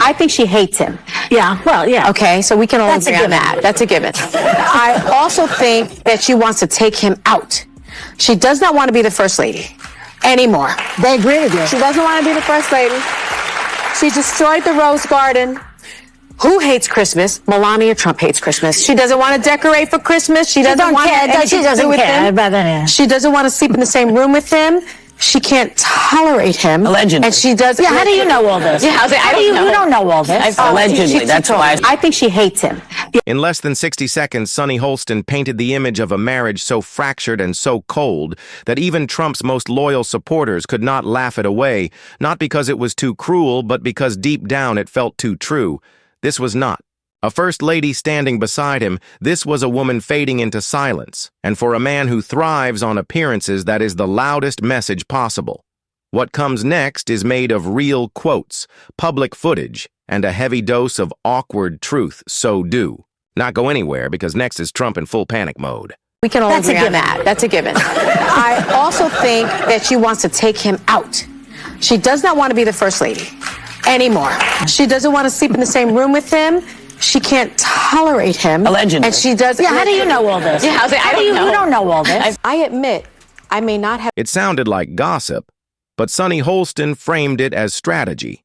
I think she hates him. Yeah, well, yeah. Okay, so we can all agree on that. That's a given. I also think that she wants to take him out. She does not want to be the first lady anymore. They agree with you. She doesn't want to be the first lady. She destroyed the Rose Garden. Who hates Christmas? Melania Trump hates Christmas. She doesn't want to decorate for Christmas. She doesn't want She doesn't care about him. She doesn't want to sleep in the same room with him. She can't tolerate him. Allegedly. And she does. Yeah, how do you know all this? Yeah, You don't know all this. Allegedly, that's why. I think she hates him. In less than 60 seconds, Sonny Hostin painted the image of a marriage so fractured and so cold that even Trump's most loyal supporters could not laugh it away, not because it was too cruel, but because deep down it felt too true. This was not a first lady standing beside him. This was a woman fading into silence. And for a man who thrives on appearances, that is the loudest message possible. What comes next is made of real quotes, public footage, and a heavy dose of awkward truth. So do not go anywhere, because next is Trump in full panic mode. We can all agree on that. That's a given. I also think that she wants to take him out. She does not want to be the first lady anymore. She doesn't want to sleep in the same room with him. She can't tolerate him. Allegedly. And she does. Yeah, how do you know all this? Yeah, You don't know all this. I admit, I may not have. It sounded like gossip, but Sonny Hostin framed it as strategy.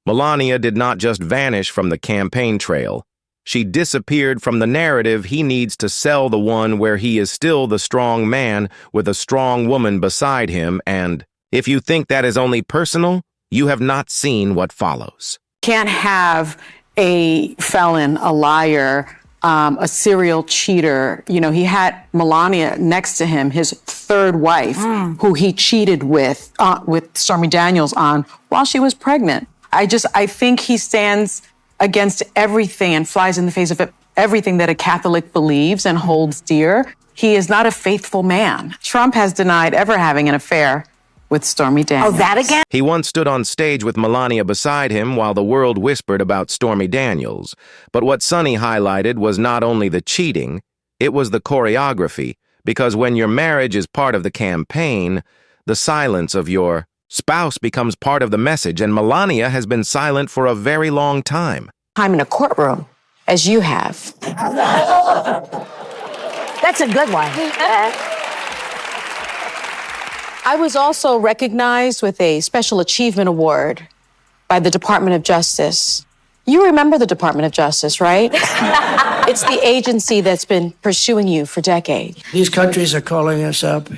Melania did not just vanish from the campaign trail. She disappeared from the narrative he needs to sell, the one where he is still the strong man with a strong woman beside him. And if you think that is only personal, you have not seen what follows. Can't have a felon, a liar, a serial cheater. You know, he had Melania next to him, his third wife, who he cheated with Stormy Daniels on while she was pregnant. I think he stands against everything and flies in the face of everything that a Catholic believes and holds dear. He is not a faithful man. Trump has denied ever having an affair with Stormy Daniels. Oh, that again? He once stood on stage with Melania beside him while the world whispered about Stormy Daniels. But what Sonny highlighted was not only the cheating, it was the choreography. Because when your marriage is part of the campaign, the silence of your spouse becomes part of the message, and Melania has been silent for a very long time. Time in a courtroom, as you have. That's a good one. I was also recognized with a Special Achievement Award by the Department of Justice. You remember the Department of Justice, right? It's the agency that's been pursuing you for decades. These countries are calling us up,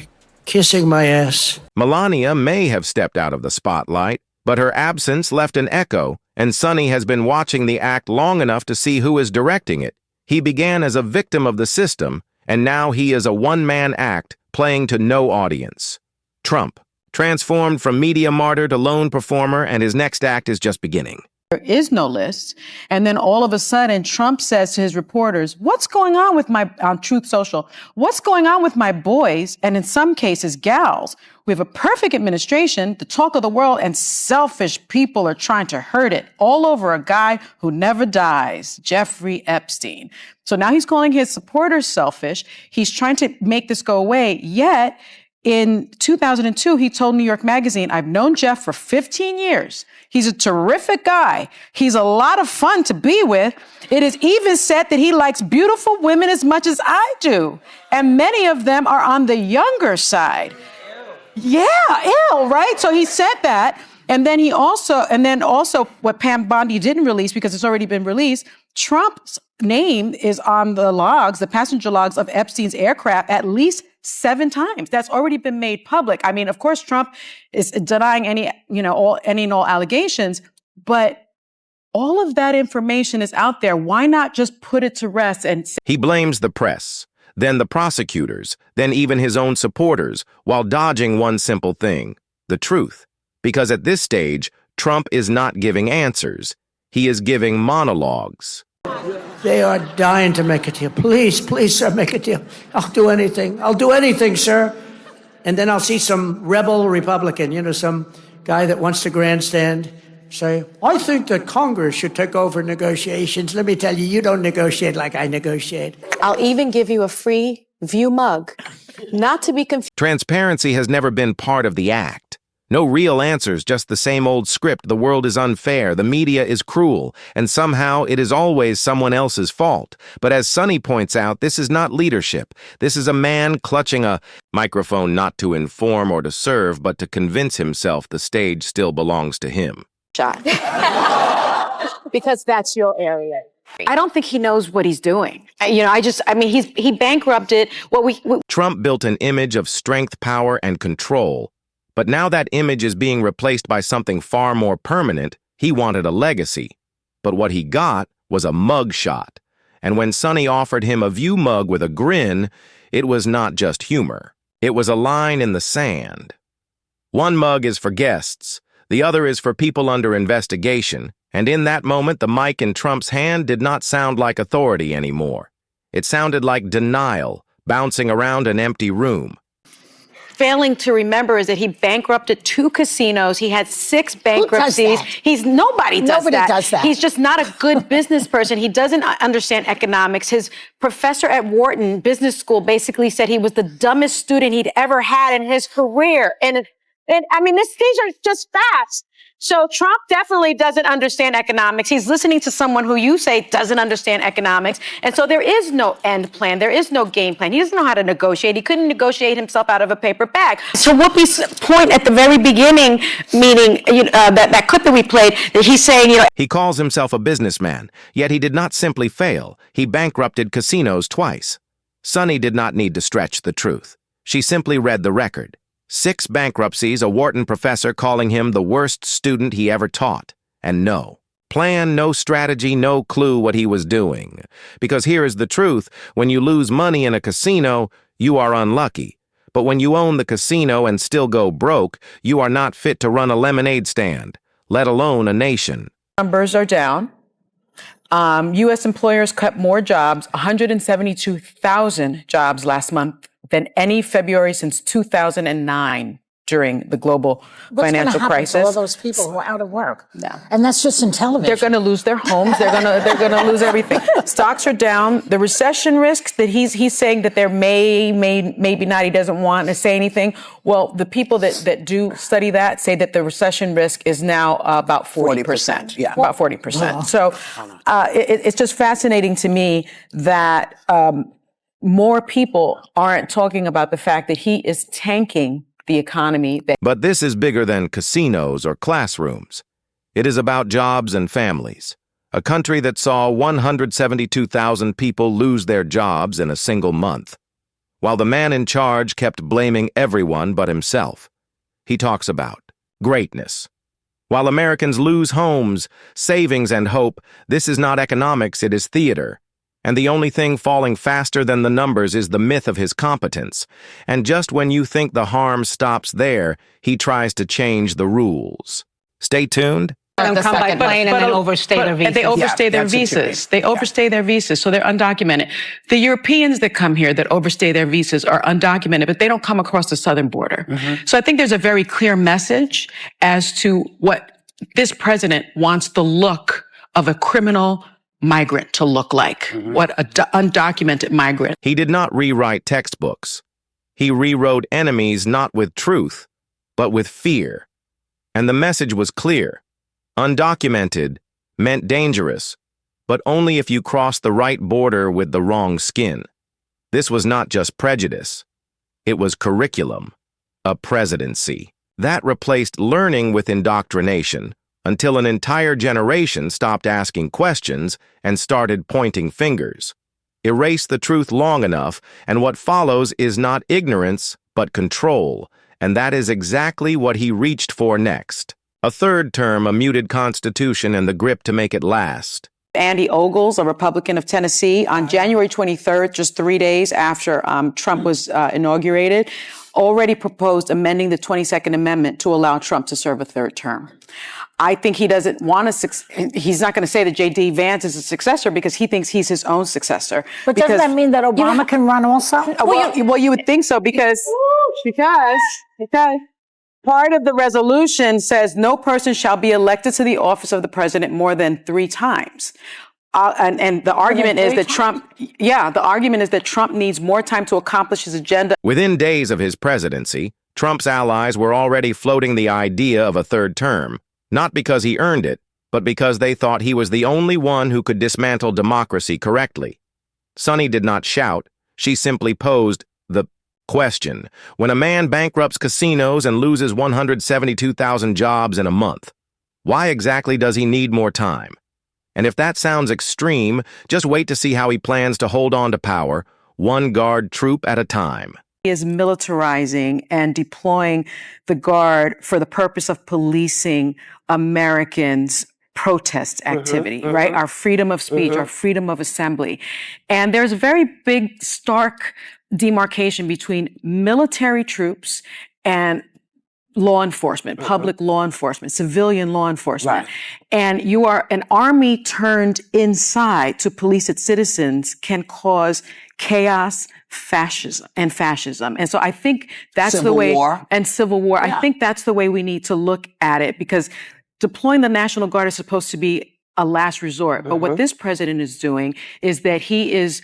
kissing my ass. Melania may have stepped out of the spotlight, but her absence left an echo, and Sonny has been watching the act long enough to see who is directing it. He began as a victim of the system, and now he is a one-man act playing to no audience. Trump, transformed from media martyr to lone performer, and his next act is just beginning. There is no list. And then all of a sudden, Trump says to his reporters, what's going on with on Truth Social? What's going on with my boys? And in some cases, gals. We have a perfect administration, the talk of the world, and selfish people are trying to hurt it all over a guy who never dies, Jeffrey Epstein. So now he's calling his supporters selfish. He's trying to make this go away, yet in 2002, he told New York Magazine, I've known Jeff for 15 years. He's a terrific guy. He's a lot of fun to be with. It is even said that he likes beautiful women as much as I do. And many of them are on the younger side. Yeah, ill, right? So he said that. And then also what Pam Bondi didn't release because it's already been released, Trump's name is on the logs, the passenger logs of Epstein's aircraft at least 7 times. That's already been made public. I mean, of course, Trump is denying any and all allegations, but all of that information is out there. Why not just put it to rest and say— He blames the press, then the prosecutors, then even his own supporters, while dodging one simple thing, the truth. Because at this stage, Trump is not giving answers. He is giving monologues. They are dying to make a deal. Please, please, sir, make a deal. I'll do anything. I'll do anything, sir. And then I'll see some rebel Republican, some guy that wants to grandstand, say, I think that Congress should take over negotiations. Let me tell you, you don't negotiate like I negotiate. I'll even give you a free View mug. Not to be confused. Transparency has never been part of the act. No real answers, just the same old script. The world is unfair, the media is cruel, and somehow it is always someone else's fault. But as Sonny points out, this is not leadership. This is a man clutching a microphone not to inform or to serve, but to convince himself the stage still belongs to him. Shot. Because that's your area. I don't think he knows what he's doing. He bankrupted Trump built an image of strength, power, and control. But now that image is being replaced by something far more permanent. He wanted a legacy. But what he got was a mug shot. And when Sonny offered him a View mug with a grin, it was not just humor. It was a line in the sand. One mug is for guests. The other is for people under investigation. And in that moment, the mic in Trump's hand did not sound like authority anymore. It sounded like denial, bouncing around an empty room. Failing to remember is that he bankrupted 2 casinos. He had 6 bankruptcies. Nobody does that. He's just not a good business person. He doesn't understand economics. His professor at Wharton Business School basically said he was the dumbest student he'd ever had in his career. And these are just facts. So Trump definitely doesn't understand economics. He's listening to someone who you say doesn't understand economics. And so there is no end plan. There is no game plan. He doesn't know how to negotiate. He couldn't negotiate himself out of a paper bag. So Whoopi's point at the very beginning, meaning that clip that we played, that he's saying, He calls himself a businessman, yet he did not simply fail. He bankrupted casinos twice. Sonny did not need to stretch the truth. She simply read the record. 6 bankruptcies, a Wharton professor calling him the worst student he ever taught. And no plan, no strategy, no clue what he was doing. Because here is the truth, when you lose money in a casino, you are unlucky. But when you own the casino and still go broke, you are not fit to run a lemonade stand, let alone a nation. Numbers are down. U.S. employers cut more jobs, 172,000 jobs last month, than any February since 2009 during the global financial crisis. To all those people who are out of work? Yeah. And that's just in television. They're going to lose their homes. They're going to lose everything. Stocks are down. The recession risks that he's saying that there maybe not. He doesn't want to say anything. Well, the people that do study that say that the recession risk is now about 40%. Yeah, about 40%. So it's just fascinating to me that more people aren't talking about the fact that he is tanking the economy. But this is bigger than casinos or classrooms. It is about jobs and families. A country that saw 172,000 people lose their jobs in a single month, while the man in charge kept blaming everyone but himself. He talks about greatness. While Americans lose homes, savings, and hope, this is not economics, it is theater. And the only thing falling faster than the numbers is the myth of his competence. And just when you think the harm stops there, he tries to change the rules. Stay tuned. Come by plane and then overstay their visas. They overstay their visas. They overstay their visas, so they're undocumented. The Europeans that come here that overstay their visas are undocumented, but they don't come across the southern border. Mm-hmm. So I think there's a very clear message as to what this president wants the look of a criminal migrant to look like, what an undocumented migrant. He did not rewrite textbooks. He rewrote enemies not with truth, but with fear. And the message was clear. Undocumented meant dangerous, but only if you crossed the right border with the wrong skin. This was not just prejudice. It was curriculum, a presidency. That replaced learning with indoctrination, until an entire generation stopped asking questions and started pointing fingers. Erase the truth long enough, and what follows is not ignorance, but control, and that is exactly what he reached for next. A third term, a muted constitution, and the grip to make it last. Andy Ogles, a Republican of Tennessee, on January 23rd, just 3 days after Trump was inaugurated, already proposed amending the 22nd Amendment to allow Trump to serve a third term. I think he doesn't want he's not going to say that J.D. Vance is a successor because he thinks he's his own successor. But doesn't that mean that Obama can run also? Well, you would think so because part of the resolution says no person shall be elected to the office of the president more than 3 times. And the argument is that Trump needs more time to accomplish his agenda. Within days of his presidency, Trump's allies were already floating the idea of a third term, not because he earned it, but because they thought he was the only one who could dismantle democracy correctly. Sonny did not shout. She simply posed the question. When a man bankrupts casinos and loses 172,000 jobs in a month, why exactly does he need more time? And if that sounds extreme, just wait to see how he plans to hold on to power, one Guard troop at a time. He is militarizing and deploying the Guard for the purpose of policing Americans' protest activity, right? Our freedom of speech, our freedom of assembly. And there's a very big, stark demarcation between military troops and law enforcement, public law enforcement, civilian law enforcement. Right. And you are an army turned inside to police its citizens can cause chaos, fascism. And so I think that's Civil the way, war. And civil war. Yeah. I think that's the way we need to look at it, because deploying the National Guard is supposed to be a last resort. But what this president is doing is that he's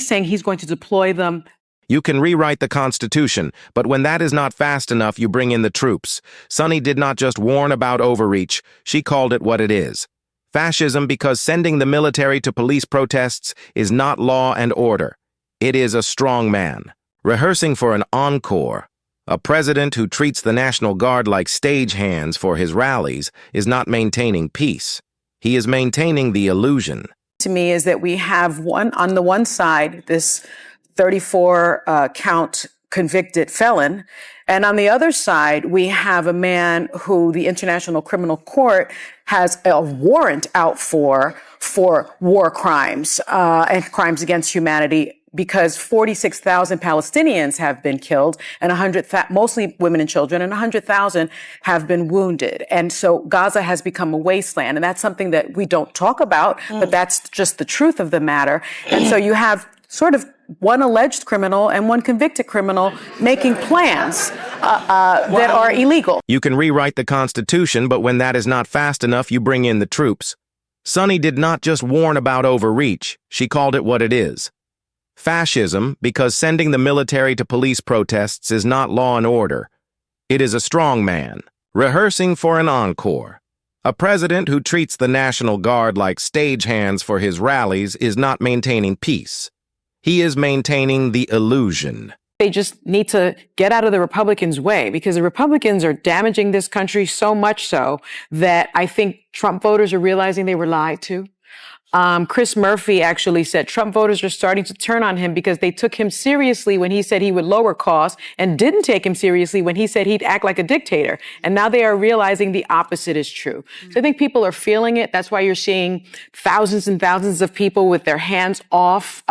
saying he's going to deploy them. You can rewrite the Constitution, but when that is not fast enough, you bring in the troops. Sonny did not just warn about overreach, she called it what it is. Fascism, because sending the military to police protests is not law and order. It is a strong man, rehearsing for an encore. A president who treats the National Guard like stagehands for his rallies is not maintaining peace. He is maintaining the illusion. To me is that we have on the one side, this 34 count convicted felon. And on the other side, we have a man who the International Criminal Court has a warrant out for war crimes and crimes against humanity, because 46,000 Palestinians have been killed and mostly women and children, and 100,000 have been wounded. And so Gaza has become a wasteland. And that's something that we don't talk about, but that's just the truth of the matter. And so you have sort of one alleged criminal and one convicted criminal making plans that are illegal. You can rewrite the Constitution, but when that is not fast enough, you bring in the troops. Sonny did not just warn about overreach, she called it what it is. Fascism, because sending the military to police protests is not law and order. It is a strong man, rehearsing for an encore. A president who treats the National Guard like stagehands for his rallies is not maintaining peace. He is maintaining the illusion. They just need to get out of the Republicans' way, because the Republicans are damaging this country so much so that I think Trump voters are realizing they were lied to. Chris Murphy actually said Trump voters are starting to turn on him because they took him seriously when he said he would lower costs and didn't take him seriously when he said he'd act like a dictator. And now they are realizing the opposite is true. So I think people are feeling it. That's why you're seeing thousands and thousands of people with their hands off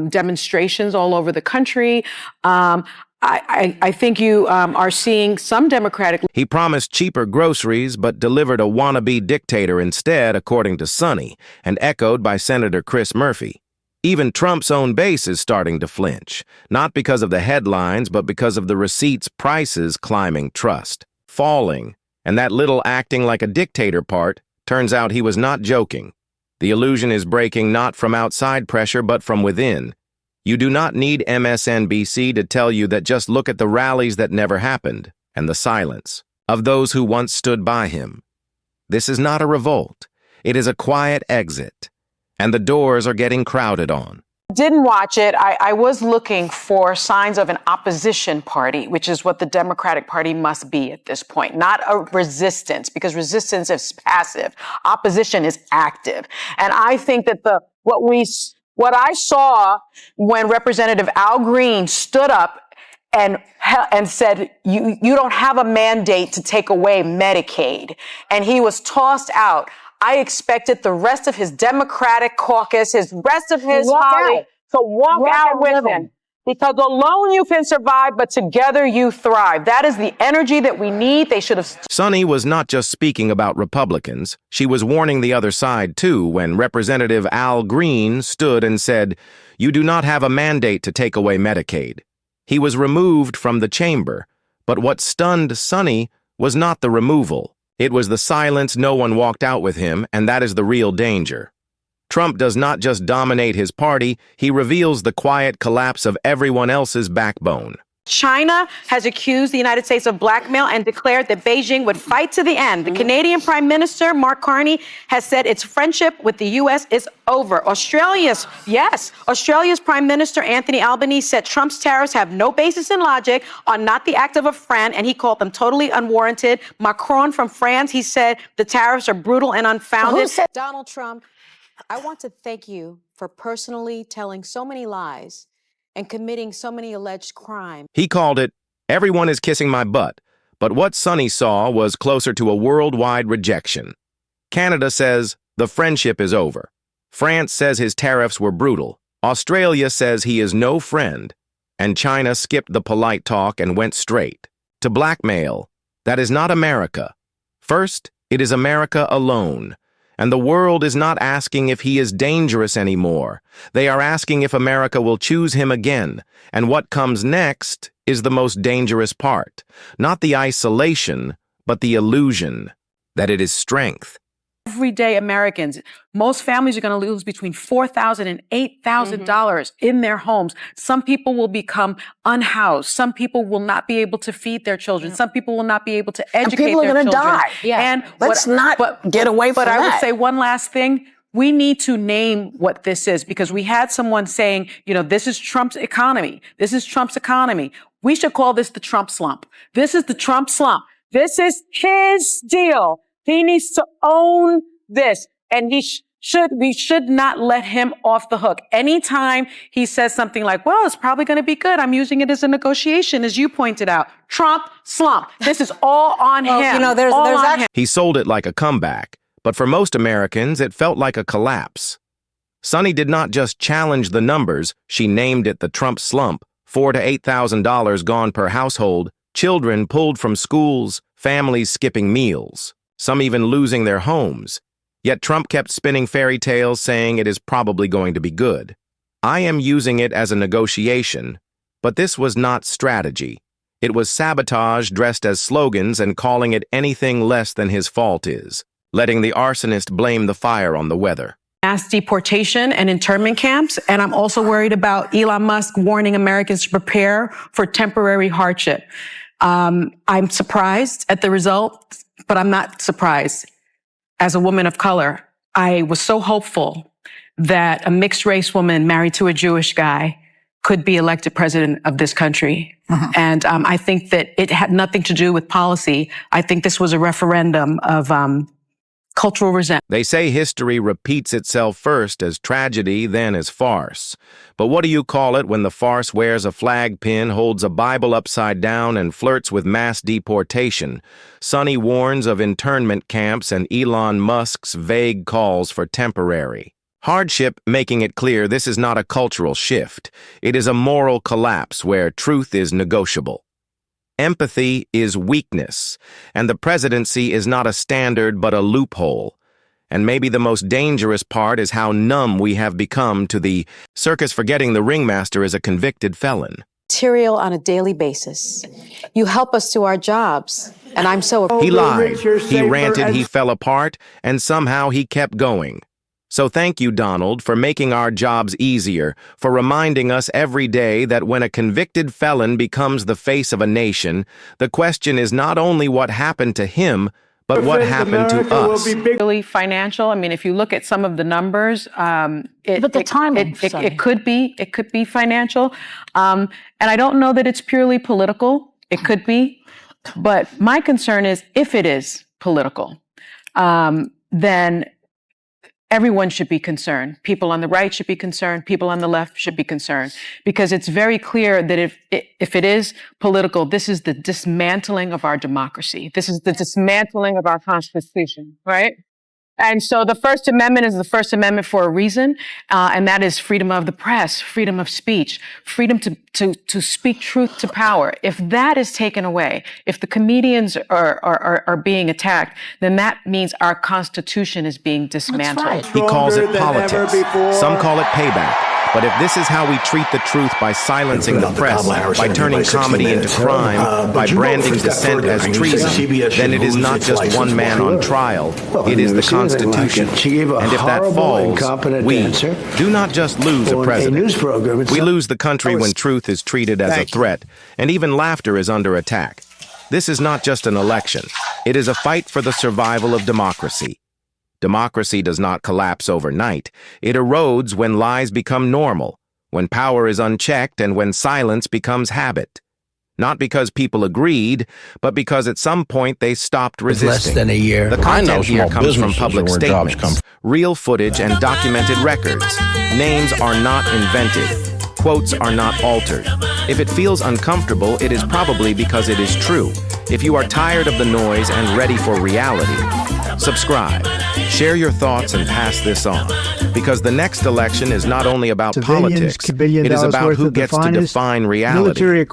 demonstrations all over the country. I think you are seeing some Democratic... He promised cheaper groceries, but delivered a wannabe dictator instead, according to Sonny, and echoed by Senator Chris Murphy. Even Trump's own base is starting to flinch, not because of the headlines, but because of the receipts' prices climbing, trust falling, and that little acting like a dictator part, turns out he was not joking. The illusion is breaking not from outside pressure, but from within. You do not need MSNBC to tell you that. Just look at the rallies that never happened and the silence of those who once stood by him. This is not a revolt. It is a quiet exit, and the doors are getting crowded on. Didn't watch it. I was looking for signs of an opposition party, which is what the Democratic Party must be at this point, not a resistance, because resistance is passive. Opposition is active. And I think that what I saw when Representative Al Green stood up and said, you don't have a mandate to take away Medicaid, and he was tossed out, I expected the rest of his Democratic caucus, rest of his colleagues to walk out with him. Because alone you can survive, but together you thrive. That is the energy that we need. They should have... Sonny was not just speaking about Republicans. She was warning the other side, too, when Representative Al Green stood and said, "You do not have a mandate to take away Medicaid." He was removed from the chamber. But what stunned Sonny was not the removal. It was the silence. No one walked out with him, and that is the real danger. Trump does not just dominate his party, he reveals the quiet collapse of everyone else's backbone. China has accused the United States of blackmail and declared that Beijing would fight to the end. The Canadian Prime Minister, Mark Carney, has said its friendship with the U.S. is over. Australia's Prime Minister, Anthony Albanese, said Trump's tariffs have no basis in logic, are not the act of a friend, and he called them totally unwarranted. Macron from France, he said the tariffs are brutal and unfounded. Donald Trump, I want to thank you for personally telling so many lies and committing so many alleged crimes. He called it, "Everyone is kissing my butt," but what Sonny saw was closer to a worldwide rejection. Canada says the friendship is over. France says his tariffs were brutal. Australia says he is no friend. And China skipped the polite talk and went straight to blackmail. That is not America. First, it is America alone. And the world is not asking if he is dangerous anymore. They are asking if America will choose him again. And what comes next is the most dangerous part. Not the isolation, but the illusion that it is strength. Everyday Americans, most families are going to lose between $4,000 and $8,000 in their homes. Some people will become unhoused. Some people will not be able to feed their children. Some people will not be able to educate their children. And people are going to die. Yeah. And let's not get away from that. But I would say one last thing. We need to name what this is, because we had someone saying, this is Trump's economy. This is Trump's economy. We should call this the Trump slump. This is the Trump slump. This is his deal. He needs to own this, and we should not let him off the hook. Anytime he says something like, well, it's probably going to be good, I'm using it as a negotiation, as you pointed out. Trump slump. This is all on him. There's him. He sold it like a comeback, but for most Americans, it felt like a collapse. Sonny did not just challenge the numbers, she named it the Trump slump. $4,000 to $8,000 gone per household, children pulled from schools, families skipping meals, some even losing their homes. Yet Trump kept spinning fairy tales saying it is probably going to be good. I am using it as a negotiation, but this was not strategy. It was sabotage dressed as slogans and calling it anything less than his fault is, letting the arsonist blame the fire on the weather. Mass deportation and internment camps. And I'm also worried about Elon Musk warning Americans to prepare for temporary hardship. I'm surprised at the result, but I'm not surprised. As a woman of color, I was so hopeful that a mixed race woman married to a Jewish guy could be elected president of this country. And I think that it had nothing to do with policy. I think this was a referendum of cultural resentment. They say history repeats itself first as tragedy, then as farce. But what do you call it when the farce wears a flag pin, holds a Bible upside down, and flirts with mass deportation? Sonny warns of internment camps and Elon Musk's vague calls for temporary hardship, making it clear this is not a cultural shift. It is a moral collapse where truth is negotiable. Empathy is weakness, and the presidency is not a standard but a loophole. And maybe the most dangerous part is how numb we have become to the circus, forgetting the ringmaster is a convicted felon. Material on a daily basis. You help us do our jobs, and I'm so... He lied, he ranted, he fell apart, and somehow he kept going. So thank you, Donald, for making our jobs easier, for reminding us every day that when a convicted felon becomes the face of a nation, the question is not only what happened to him, but what happened to us. Really financial. I mean, if you look at some of the numbers, it could be financial. And I don't know that it's purely political. It could be. But my concern is if it is political, then everyone should be concerned. People on the right should be concerned. People on the left should be concerned, because it's very clear that if it is political, this is the dismantling of our democracy. This is the dismantling of our Constitution, right? And so the First Amendment is the First Amendment for a reason, and that is freedom of the press, freedom of speech, freedom to speak truth to power. If that is taken away, if the comedians are being attacked, then that means our Constitution is being dismantled. He calls it politics. Some call it payback. But if this is how we treat the truth by silencing the press, by turning comedy into crime, by branding dissent as treason, then it is not just one man on trial, it is the Constitution. And if that falls, we do not just lose a president. We lose the country when truth is treated as a threat, and even laughter is under attack. This is not just an election. It is a fight for the survival of democracy. Democracy does not collapse overnight. It erodes when lies become normal, when power is unchecked, and when silence becomes habit. Not because people agreed, but because at some point they stopped resisting. Less than a year. The content here comes from public statements, real footage, and documented records. Names are not invented. Quotes are not altered. If it feels uncomfortable, it is probably because it is true. If you are tired of the noise and ready for reality, subscribe, share your thoughts, and pass this on. Because the next election is not only about politics, it is about who gets to define reality.